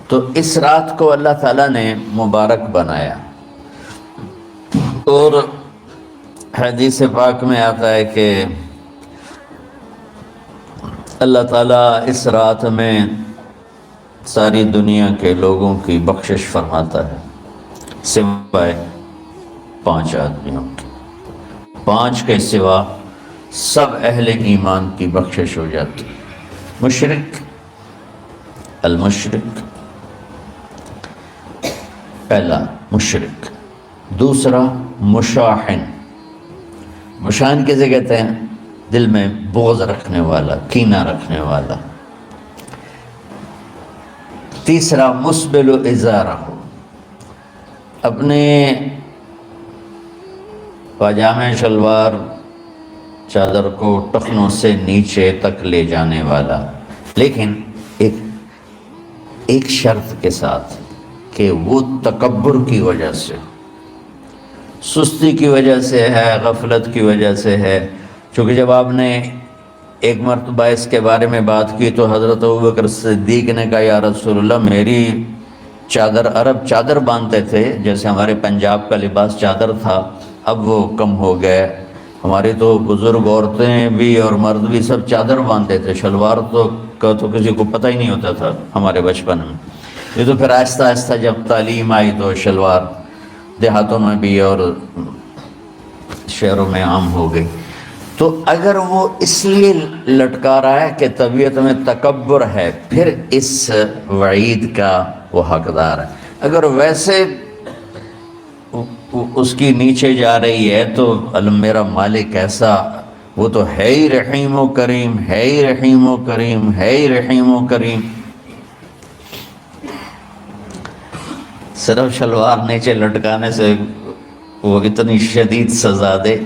تو اس رات کو اللہ تعالیٰ نے مبارک بنایا، اور حدیث پاک میں آتا ہے کہ اللہ تعالیٰ اس رات میں ساری دنیا کے لوگوں کی بخشش فرماتا ہے سوائے 5 آدمیوں کی، 5 کے سوا سب اہل ایمان کی بخشش ہو جاتی۔ مشرک، المشرک، پہلا مشرک، دوسرا مشاحن، مشاحن کسے کہتے ہیں؟ دل میں بغض رکھنے والا، کینہ رکھنے والا۔ تیسرا مسبل ازارہ، اپنے پاجامے شلوار چادر کو ٹخنوں سے نیچے تک لے جانے والا، لیکن ایک شرط کے ساتھ کہ وہ تکبر کی وجہ سے، سستی کی وجہ سے ہے، غفلت کی وجہ سے ہے۔ چونکہ جب آپ نے ایک مرتبہ اس کے بارے میں بات کی تو حضرت ابوبکر صدیق نے کہا یا رسول اللہ، میری چادر، عرب چادر باندھتے تھے جیسے ہمارے پنجاب کا لباس چادر تھا، اب وہ کم ہو گئے، ہماری تو بزرگ عورتیں بھی اور مرد بھی سب چادر باندھتے تھے، شلوار تو کسی کو پتہ ہی نہیں ہوتا تھا ہمارے بچپن میں۔ یہ تو پھر آہستہ آہستہ جب تعلیم آئی تو شلوار دیہاتوں میں بھی اور شہروں میں عام ہو گئی۔ تو اگر وہ اس لیے لٹکا رہا ہے کہ طبیعت میں تکبر ہے، پھر اس وعید کا وہ حقدار ہے۔ اگر ویسے اس کی نیچے جا رہی ہے تو میرا مالک ایسا، وہ تو ہے ہی رحیم و کریم، ہے ہی رحیم و کریم، ہے ہی رحیم و کریم، صرف شلوار نیچے لٹکانے سے وہ اتنی شدید سزا دے۔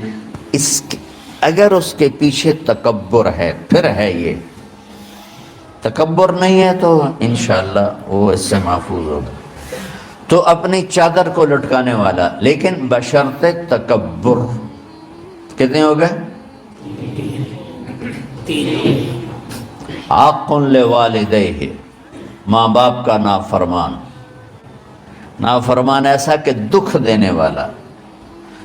اگر اس کے پیچھے تکبر ہے، پھر ہے، یہ تکبر نہیں ہے تو انشاءاللہ وہ اس سے محفوظ ہوگا۔ تو اپنی چادر کو لٹکانے والا، لیکن بشرط تکبر۔ کتنے ہو گئے؟ عاق لوالدیہ، ماں باپ کا نافرمان، نافرمان ایسا کہ دکھ دینے والا۔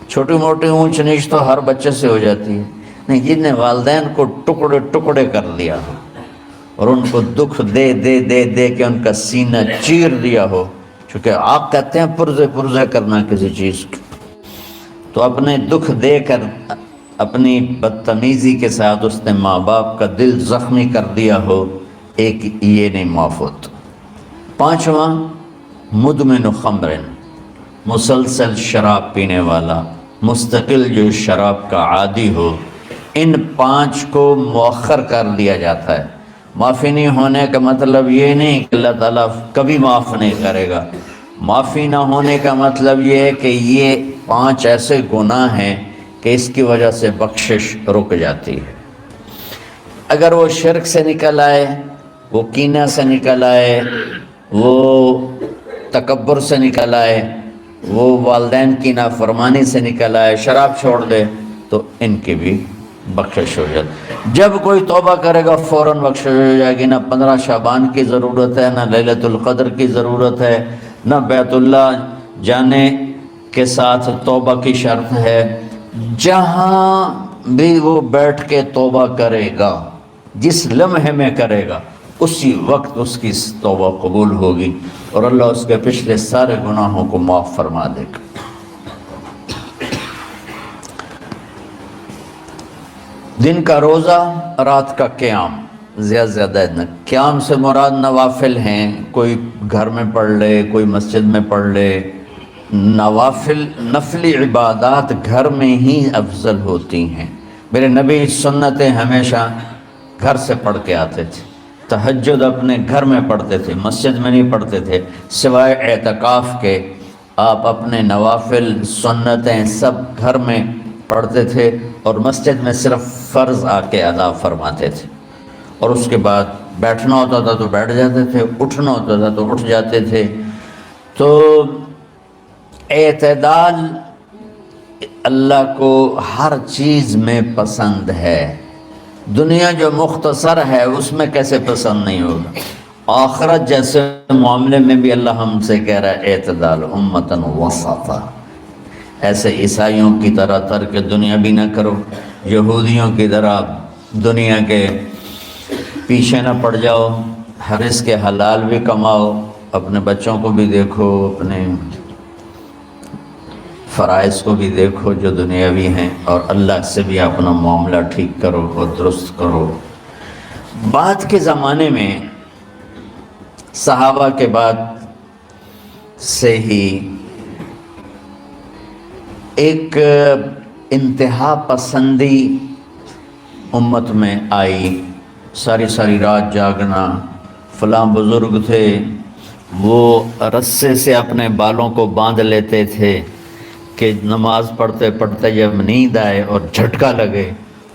چھوٹی موٹی اونچ نیچ تو ہر بچے سے ہو جاتی ہے، نہیں، جن نے والدین کو ٹکڑے ٹکڑے کر دیا ہو اور ان کو دکھ دے دے دے دے کے ان کا سینہ چیر دیا ہو، چونکہ آپ کہتے ہیں پرزے پرزے کرنا کسی چیز کی، تو اپنے دکھ دے کر، اپنی بدتمیزی کے ساتھ اس نے ماں باپ کا دل زخمی کر دیا ہو، ایک یہ نہیں معاف ہوتا۔ 5واں مدمن خمر، مسلسل شراب پینے والا، مستقل جو شراب کا عادی ہو۔ ان 5 کو مؤخر کر دیا جاتا ہے۔ معافی نہیں ہونے کا مطلب یہ نہیں کہ اللہ تعالیٰ کبھی معاف نہیں کرے گا، معافی نہ ہونے کا مطلب یہ ہے کہ یہ 5 ایسے گناہ ہیں کہ اس کی وجہ سے بخشش رک جاتی ہے۔ اگر وہ شرک سے نکل آئے، وہ کینہ سے نکل آئے، وہ تکبر سے نکل آئے، وہ والدین کی نافرمانی سے نکل آئے، شراب چھوڑ دے، تو ان کی بھی بخشش ہو جاتی۔ جب کوئی توبہ کرے گا فوراً بخشش ہو جائے گی۔ نہ 15 شعبان کی ضرورت ہے، نہ لیلۃ القدر کی ضرورت ہے، نہ بیت اللہ جانے کے ساتھ توبہ کی شرط ہے۔ جہاں بھی وہ بیٹھ کے توبہ کرے گا، جس لمحے میں کرے گا، اسی وقت اس کی توبہ قبول ہوگی اور اللہ اس کے پچھلے سارے گناہوں کو معاف فرما دے گا۔ دن کا روزہ، رات کا قیام، زیادہ زیادہ قیام سے مراد نوافل ہیں، کوئی گھر میں پڑھ لے، کوئی مسجد میں پڑھ لے۔ نوافل، نفلی عبادات گھر میں ہی افضل ہوتی ہیں۔ میرے نبی سنتیں ہمیشہ گھر سے پڑھ کے آتے تھے، تہجد اپنے گھر میں پڑھتے تھے، مسجد میں نہیں پڑھتے تھے، سوائے اعتکاف کے آپ اپنے نوافل سنتیں سب گھر میں پڑھتے تھے، اور مسجد میں صرف فرض آ کے ادا فرماتے تھے، اور اس کے بعد بیٹھنا ہوتا تھا تو بیٹھ جاتے تھے، اٹھنا ہوتا تھا تو اٹھ جاتے تھے۔ تو اعتدال اللہ کو ہر چیز میں پسند ہے، دنیا جو مختصر ہے اس میں کیسے پسند نہیں ہوگا؟ آخرت جیسے معاملے میں بھی اللہ ہم سے کہہ رہا ہے اعتدال امتن وسطا، ایسے عیسائیوں کی طرح ترک دنیا بھی نہ کرو، یہودیوں کی طرح دنیا کے پیچھے نہ پڑ جاؤ، رزق کے حلال بھی کماؤ، اپنے بچوں کو بھی دیکھو، اپنے فرائض کو بھی دیکھو جو دنیاوی ہیں، اور اللہ سے بھی اپنا معاملہ ٹھیک کرو اور درست کرو۔ بعد کے زمانے میں صحابہ کے بعد سے ہی ایک انتہا پسندی امت میں آئی، ساری ساری رات جاگنا، فلاں بزرگ تھے وہ رسے سے اپنے بالوں کو باندھ لیتے تھے کہ نماز پڑھتے پڑھتے جب نیند آئے اور جھٹکا لگے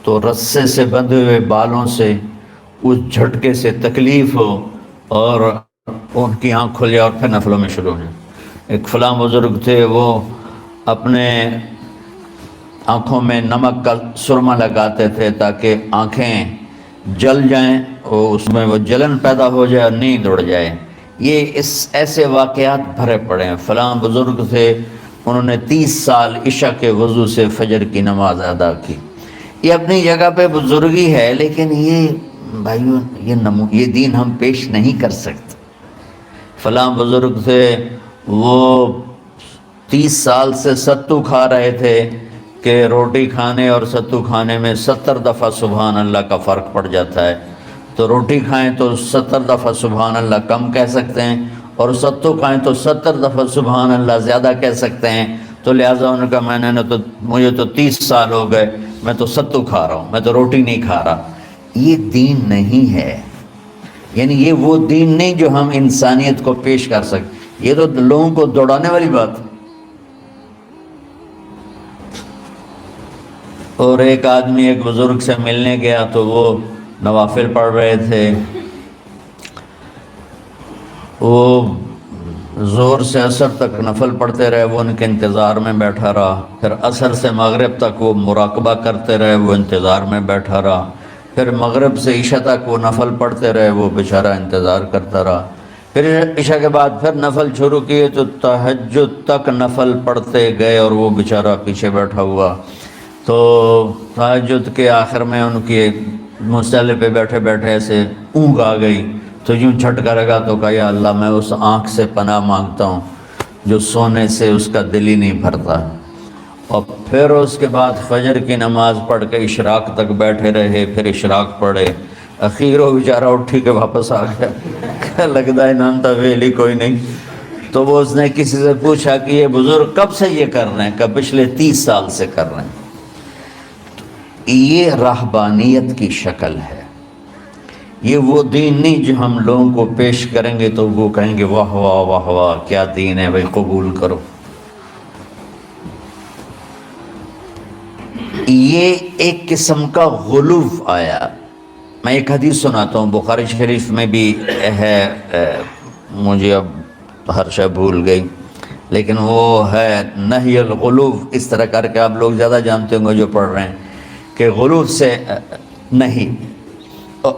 تو رسے سے بندھے ہوئے بالوں سے اس جھٹکے سے تکلیف ہو اور ان کی آنکھ کھل جائے اور پھر نفلوں میں شروع ہو جائے۔ ایک فلاں بزرگ تھے وہ اپنے آنکھوں میں نمک کا سرما لگاتے تھے تاکہ آنکھیں جل جائیں اور اس میں وہ جلن پیدا ہو جائے اور نیند اڑ جائے۔ یہ ایسے واقعات بھرے پڑے ہیں۔ فلاں بزرگ تھے انہوں نے 30 سال عشاء کے وضو سے فجر کی نماز ادا کی۔ یہ اپنی جگہ پہ بزرگی ہے، لیکن یہ بھائیوں یہ دین ہم پیش نہیں کر سکتے۔ فلاں بزرگ تھے وہ 30 سال سے ستو کھا رہے تھے کہ روٹی کھانے اور ستو کھانے میں 70 دفعہ سبحان اللہ کا فرق پڑ جاتا ہے، تو روٹی کھائیں تو 70 دفعہ سبحان اللہ کم کہہ سکتے ہیں، اور ستو کھائیں تو 70 دفعہ سبحان اللہ زیادہ کہہ سکتے ہیں۔ تو لہٰذا ان کا مجھے تو 30 سال ہو گئے، میں تو ستو کھا رہا ہوں، میں تو روٹی نہیں کھا رہا۔ یہ دین نہیں ہے، یعنی یہ وہ دین نہیں جو ہم انسانیت کو پیش کر سکتے، یہ تو لوگوں کو دوڑانے والی بات ہے۔ اور ایک آدمی ایک بزرگ سے ملنے گیا تو وہ نوافل پڑھ رہے تھے، وہ زور سے عصر تک نفل پڑھتے رہے، وہ ان کے انتظار میں بیٹھا رہا، پھر عصر سے مغرب تک وہ مراقبہ کرتے رہے، وہ انتظار میں بیٹھا رہا، پھر مغرب سے عشاء تک وہ نفل پڑھتے رہے، وہ بیچارہ انتظار کرتا رہا، پھر عشاء کے بعد پھر نفل شروع کیے تو تہجد تک نفل پڑھتے گئے اور وہ بیچارہ پیچھے بیٹھا ہوا۔ تو تہجد کے آخر میں ان کی مصلی پہ بیٹھے بیٹھے ایسے اونگ آ گئی، تو یوں جھٹکا لگا تو کہا یا اللہ میں اس آنکھ سے پناہ مانگتا ہوں جو سونے سے اس کا دل ہی نہیں بھرتا۔ اور پھر اس کے بعد فجر کی نماز پڑھ کے اشراق تک بیٹھے رہے، پھر اشراق پڑھے، اخیر وہ بیچارہ اٹھی کے واپس آ گیا کہ لگتا ہے نام تھا ویلی کوئی نہیں۔ تو وہ اس نے کسی سے پوچھا کہ یہ بزرگ کب سے یہ کر رہے ہیں؟ کہ پچھلے 30 سال سے کر رہے ہیں۔ یہ رہبانیت کی شکل ہے، یہ وہ دین نہیں جو ہم لوگوں کو پیش کریں گے تو وہ کہیں گے واہ واہ واہ واہ کیا دین ہے بھائی، قبول کرو۔ یہ ایک قسم کا غلو آیا۔ میں ایک حدیث سناتا ہوں، بخاری شریف میں بھی ہے، مجھے اب ہر شے بھول گئی، لیکن وہ ہے نہی الغلو، اس طرح کر کے آپ لوگ زیادہ جانتے ہوں گے جو پڑھ رہے ہیں، کہ غلو سے نہیں۔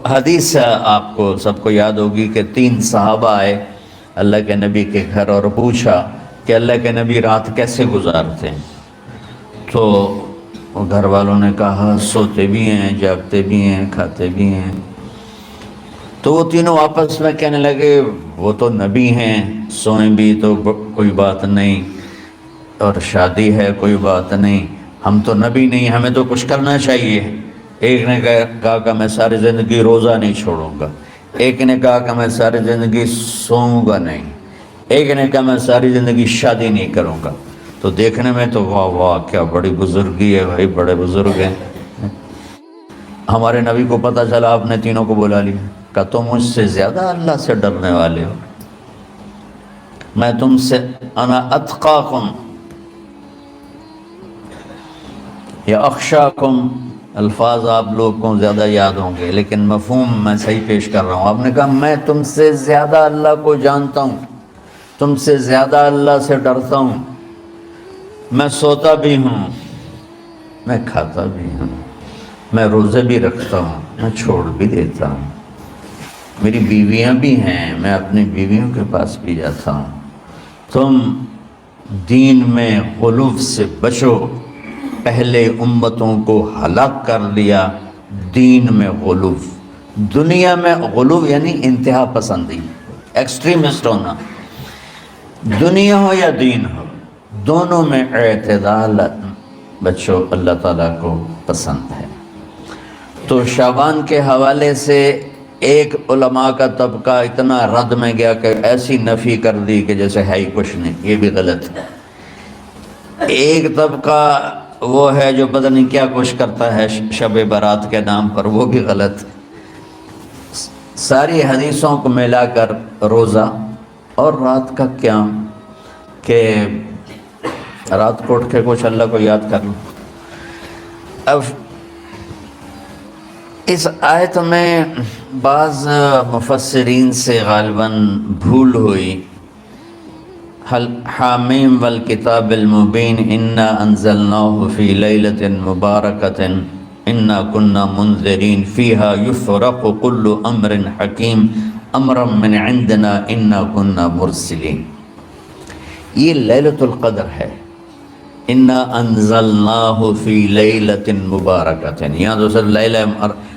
حدیث آپ کو سب کو یاد ہوگی کہ 3 صحابہ آئے اللہ کے نبی کے گھر اور پوچھا کہ اللہ کے نبی رات کیسے گزارتے ہیں؟ تو گھر والوں نے کہا سوتے بھی ہیں، جاگتے بھی ہیں، کھاتے بھی ہیں۔ تو وہ تینوں آپس میں کہنے لگے وہ تو نبی ہیں، سوئیں بھی تو کوئی بات نہیں، اور شادی ہے کوئی بات نہیں، ہم تو نبی نہیں، ہمیں تو کچھ کرنا چاہیے۔ ایک نے کہا کہ میں ساری زندگی روزہ نہیں چھوڑوں گا، ایک نے کہا کہ میں ساری زندگی سوؤں گا نہیں، ایک نے کہا میں ساری زندگی شادی نہیں کروں گا۔ تو دیکھنے میں تو واہ واہ کیا بڑی بزرگی ہے بھائی، بڑے بزرگ ہیں۔ ہمارے نبی کو پتہ چلا، آپ نے تینوں کو بلا لیا، کہ تم مجھ سے زیادہ اللہ سے ڈرنے والے ہو، میں تم سے انا اتقاکم یا اخشاکم، الفاظ آپ لوگ کو زیادہ یاد ہوں گے لیکن مفہوم میں صحیح پیش کر رہا ہوں۔ آپ نے کہا میں تم سے زیادہ اللہ کو جانتا ہوں، تم سے زیادہ اللہ سے ڈرتا ہوں، میں سوتا بھی ہوں، میں کھاتا بھی ہوں، میں روزے بھی رکھتا ہوں، میں چھوڑ بھی دیتا ہوں، میری بیویاں بھی ہیں، میں اپنی بیویوں کے پاس بھی جاتا ہوں۔ تم دین میں غلو سے بچو، پہلے امتوں کو ہلاک کر دیا دین میں غلو۔ دنیا میں غلو یعنی انتہا پسندی، ایکسٹریمسٹ ہونا، دنیا ہو یا دین ہو، دونوں میں اعتدال بچو، اللہ تعالیٰ کو پسند ہے۔ تو شعبان کے حوالے سے ایک علماء کا طبقہ اتنا رد میں گیا کہ ایسی نفی کر دی کہ جیسے ہے ہی کچھ نہیں، یہ بھی غلط ہے۔ ایک طبقہ وہ ہے جو پتہ نہیں کیا کچھ کرتا ہے شب برات کے نام پر، وہ بھی غلط ہے۔ ساری حدیثوں کو ملا کر روزہ اور رات کا قیام، کہ رات کو اٹھ کے کچھ اللہ کو یاد کر لوں۔ اب اس آیت میں بعض مفسرین سے غالباً بھول ہوئی، حامیم والکتاب المبین انا انزلناہ فی لیلۃ مبارکۃ انا کنا منذرین فیہا یفرق کل امر حکیم امرا من عندنا انا کنا مرسلین۔ یہ لیلۃ القدر ہے، انا انزلناہ فی لیلۃ مبارکۃ، یہاں دوسرا لیلہ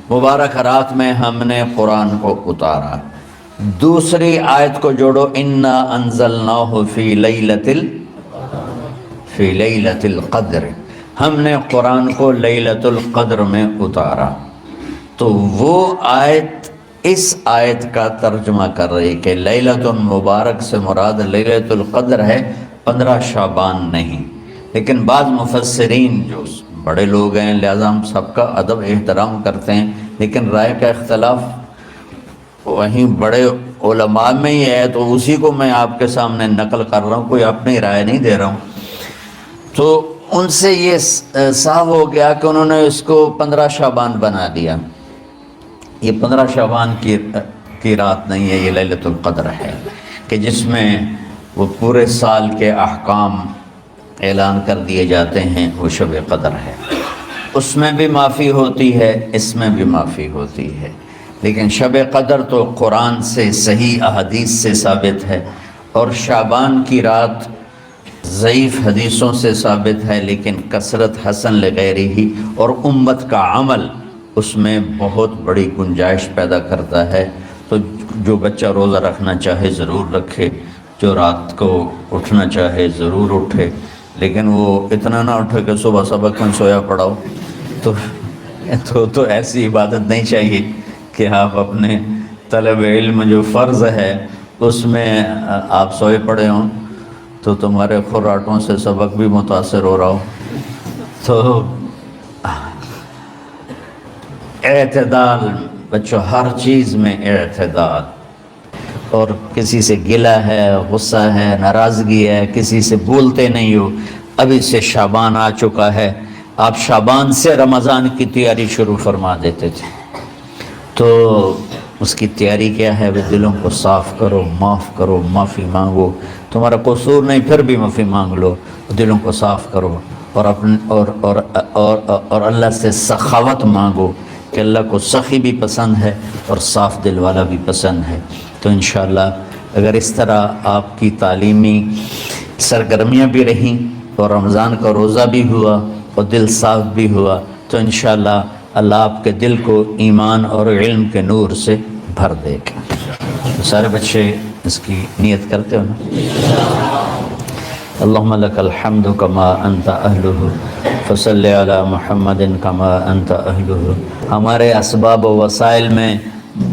مبارک رات میں ہم نے قرآن کو اتارا۔ دوسری آیت کو جوڑو، انا انزلناہ فی لیلۃ القدر، ہم نے قرآن کو لیلۃ القدر میں اتارا۔ تو وہ آیت اس آیت کا ترجمہ کر رہی کہ لیلۃ مبارک سے مراد لیلۃ القدر ہے، 15 شعبان نہیں۔ لیکن بعض مفسرین جو بڑے لوگ ہیں، لہذا ہم سب کا ادب احترام کرتے ہیں، لیکن رائے کا اختلاف وہیں بڑے علماء میں ہی ہے، تو اسی کو میں آپ کے سامنے نقل کر رہا ہوں، کوئی اپنی رائے نہیں دے رہا ہوں۔ تو ان سے یہ صاف ہو گیا کہ انہوں نے اس کو 15 شعبان بنا دیا۔ یہ 15 شعبان کی رات نہیں ہے، یہ لیلۃ القدر ہے، کہ جس میں وہ پورے سال کے احکام اعلان کر دیے جاتے ہیں، وہ شب قدر ہے۔ اس میں بھی معافی ہوتی ہے، اس میں بھی معافی ہوتی ہے، لیکن شب قدر تو قرآن سے صحیح احادیث سے ثابت ہے، اور شعبان کی رات ضعیف حدیثوں سے ثابت ہے، لیکن کثرت حسن لغیرہ ہی اور امت کا عمل اس میں بہت بڑی گنجائش پیدا کرتا ہے۔ تو جو بچہ روزہ رکھنا چاہے ضرور رکھے، جو رات کو اٹھنا چاہے ضرور اٹھے، لیکن وہ اتنا نہ اٹھے کہ صبح سبق میں سویا پڑاؤ، تو ایسی عبادت نہیں چاہیے کہ آپ اپنے طلب علم جو فرض ہے اس میں آپ سوئے پڑے ہوں، تو تمہارے خراٹوں سے سبق بھی متاثر ہو رہا ہو۔ تو اعتدال بچوں، ہر چیز میں اعتدال، اور کسی سے گلہ ہے، غصہ ہے، ناراضگی ہے، کسی سے بولتے نہیں ہو۔ ابھی سے شعبان آ چکا ہے، آپ شعبان سے رمضان کی تیاری شروع فرما دیتے تھے، تو اس کی تیاری کیا ہے؟ وہ دلوں کو صاف کرو، معاف کرو، معافی مانگو، تمہارا قصور نہیں پھر بھی معافی مانگ لو، دلوں کو صاف کرو، اور اللہ سے سخاوت مانگو، کہ اللہ کو سخی بھی پسند ہے اور صاف دل والا بھی پسند ہے۔ تو انشاءاللہ اگر اس طرح آپ کی تعلیمی سرگرمیاں بھی رہیں اور رمضان کا روزہ بھی ہوا اور دل صاف بھی ہوا، تو انشاءاللہ اللہ آپ کے دل کو ایمان اور علم کے نور سے بھر دے گا۔ تو سارے بچے اس کی نیت کرتے ہو نا؟ اللہم لک الحمد کما انت اہلہ فصلی علی محمد کما انت اہلہ۔ ہمارے اسباب و وسائل میں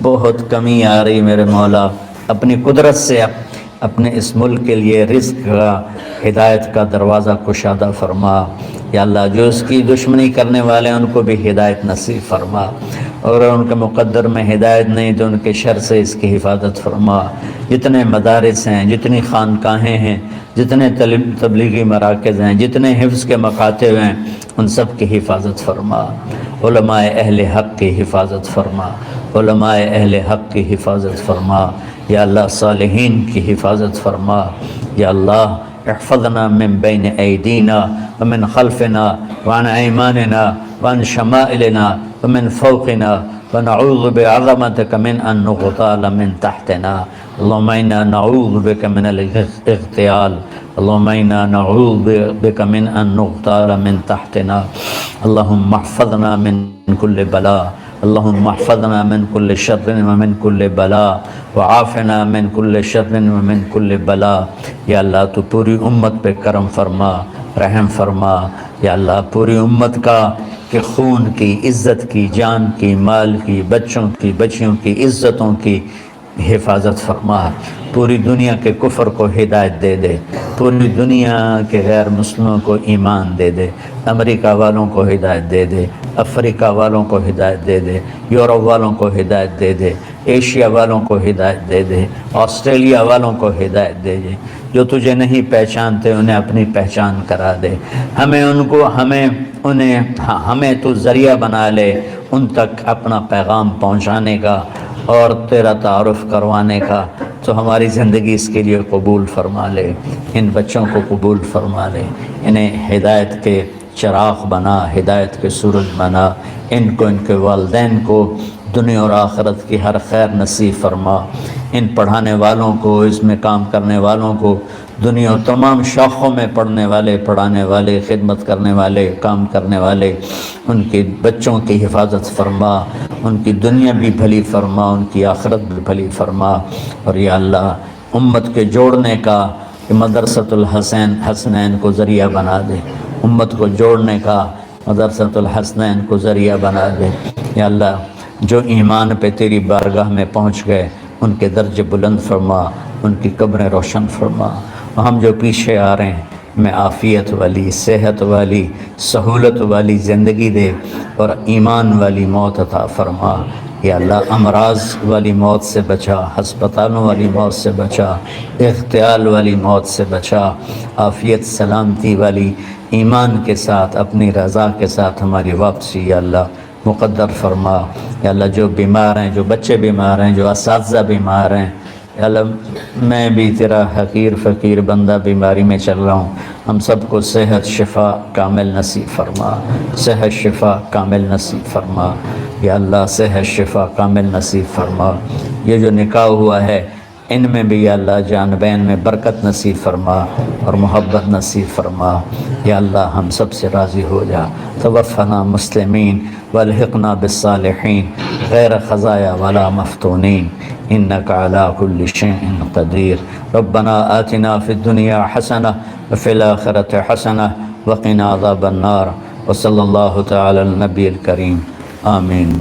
بہت کمی آ رہی میرے مولا، اپنی قدرت سے اپنے اس ملک کے لیے رزق کا، ہدایت کا دروازہ کشادہ فرما۔ یا اللہ، جو اس کی دشمنی کرنے والے ہیں ان کو بھی ہدایت نصیب فرما، اور ان کے مقدر میں ہدایت نہیں تو ان کے شر سے اس کی حفاظت فرما۔ جتنے مدارس ہیں، جتنی خانقاہیں ہیں، جتنے تبلیغی مراکز ہیں، جتنے حفظ کے مکاتب ہیں، ان سب کی حفاظت فرما۔ علماء اہل حق کی حفاظت فرما، علماء اہل حق کی حفاظت فرما۔ یا اللہ، صالحین کی حفاظت فرما۔ یا اللہ، احفظنا من بین ایدینا ومن خلفنا وعن أيماننا وعن شمائلنا ومن فوقنا ونعوذ بعظمتك من أن نغتال من تحتنا اللهم إنا نعوذ بك من الاغتيال اللهم إنا نعوذ بك من أن نغتال من تحتنا اللهم احفظنا من كل بلاء اللهم احفظنا من كل شر ومن كل بلاء وعافنا من كل شر ومن كل بلاء یا اللہ تو پوری امت پہ کرم فرما رحم فرما یا اللہ پوری امت کا کہ خون کی عزت کی جان کی مال کی بچوں کی بچیوں کی عزتوں کی حفاظت فرما پوری دنیا کے کفر کو ہدایت دے دے پوری دنیا کے غیر مسلموں کو ایمان دے دے امریکہ والوں کو ہدایت دے دے افریقہ والوں کو ہدایت دے دے یورپ والوں کو ہدایت دے دے ایشیا والوں کو ہدایت دے دے آسٹریلیا والوں کو ہدایت دے دے جو تجھے نہیں پہچانتے انہیں اپنی پہچان کرا دے ہمیں تو ذریعہ بنا لے ان تک اپنا پیغام پہنچانے کا اور تیرا تعارف کروانے کا تو ہماری زندگی اس کے لیے قبول فرما لے ان بچوں کو قبول فرما لے انہیں ہدایت کے چراغ بنا ہدایت کے سورج بنا ان کو ان کے والدین کو دنیا اور آخرت کی ہر خیر نصیب فرما ان پڑھانے والوں کو اس میں کام کرنے والوں کو دنیا اور تمام شاخوں میں پڑھنے والے پڑھانے والے خدمت کرنے والے کام کرنے والے ان کے بچوں کی حفاظت فرما ان کی دنیا بھی بھلی فرما ان کی آخرت بھی بھلی فرما اور یا اللہ امت کے جوڑنے کا مدرسۃ الحسنین کو ذریعہ بنا دے امت کو جوڑنے کا مدرسۃ الحسنین کو ذریعہ بنا دے یا اللہ جو ایمان پہ تیری بارگاہ میں پہنچ گئے ان کے درجے بلند فرما ان کی قبریں روشن فرما ہم جو پیچھے آ رہے ہیں میں عافیت والی صحت والی سہولت والی زندگی دے اور ایمان والی موت عطا فرما یا اللہ امراض والی موت سے بچا ہسپتالوں والی موت سے بچا اغتیال والی موت سے بچا عافیت سلامتی والی ایمان کے ساتھ اپنی رضا کے ساتھ ہماری واپسی یا اللہ مقدر فرما یا اللہ جو بیمار ہیں جو بچے بیمار ہیں جو اساتذہ بیمار ہیں یا اللہ میں بھی تیرا حقیر فقیر بندہ بیماری میں چل رہا ہوں ہم سب کو صحت شفا کامل نصیب فرما صحت شفا کامل نصیب فرما یا اللہ صحت شفا کامل نصیب فرما یہ جو نکاح ہوا ہے ان میں بھی یا اللہ جانبین میں برکت نصیب فرما اور محبت نصیب فرما یا اللہ ہم سب سے راضی ہو جا توفنا مسلمین والحقنا بالصالحین غیر خزایا ولا مفتونین انك على كل شيء قدير ربنا آتنا في الدنيا حسنة وفي الآخرة حسنة وقنا عذاب النار وصلى الله تعالى على النبي الكريم آمين